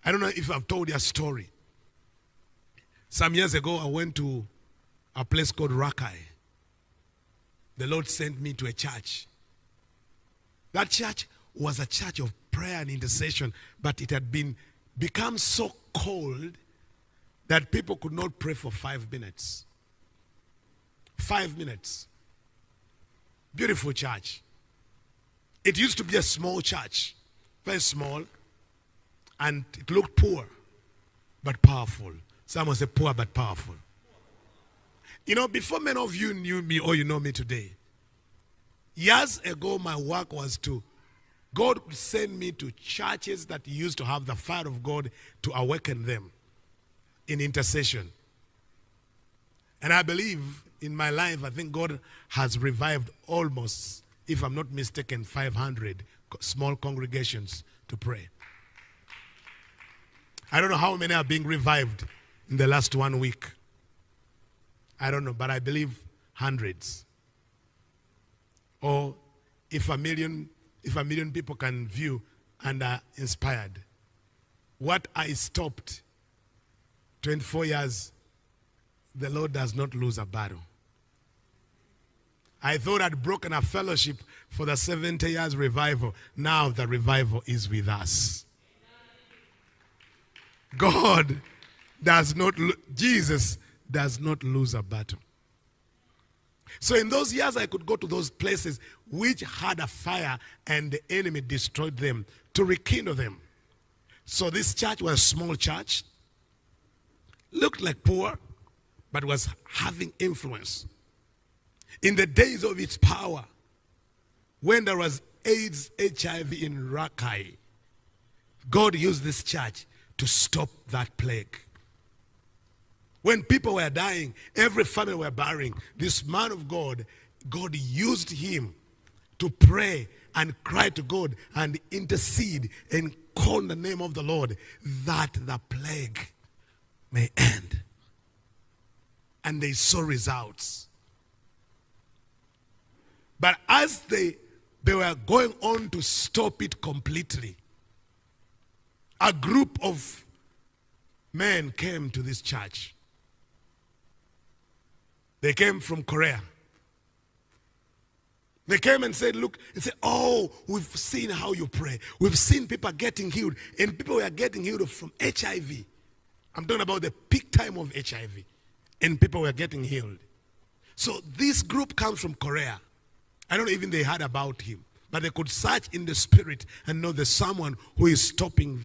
I don't know if I've told you a story. Some years ago, I went to a place called Rakai. The Lord sent me to a church. That church was a church of prayer and intercession, but it had become so cold that people could not pray for 5 minutes. 5 minutes. Beautiful church. It used to be a small church, very small, and it looked poor, but powerful. Someone say poor but powerful. You know, before many of you knew me or you know me today, years ago my work was God would send me to churches that used to have the fire of God to awaken them in intercession. And I believe in my life, I think God has revived almost, if I'm not mistaken, 500 small congregations to pray. I don't know how many are being revived in the last 1 week. I don't know, but I believe hundreds. Or if a million people can view and are inspired. What I stopped 24 years, the Lord does not lose a battle. I thought I'd broken a fellowship for the 70 years revival. Now the revival is with us. God does not, Jesus does not lose a battle. So in those years, I could go to those places which had a fire and the enemy destroyed them to rekindle them. So this church was a small church, looked like poor, but was having influence. In the days of its power, when there was AIDS, HIV in Rakai, God used this church to stop that plague. When people were dying, every family were burying. This man of God, God used him to pray and cry to God and intercede and call the name of the Lord that the plague may end. And they saw results. But as they were going on to stop it completely, a group of men came to this church. They came from Korea. They came and said, look, and said, oh, we've seen how you pray. We've seen people getting healed. And people were getting healed from HIV. I'm talking about the peak time of HIV. And people were getting healed. So this group comes from Korea. I don't know even they heard about him. But they could search in the spirit and know there's someone who is stopping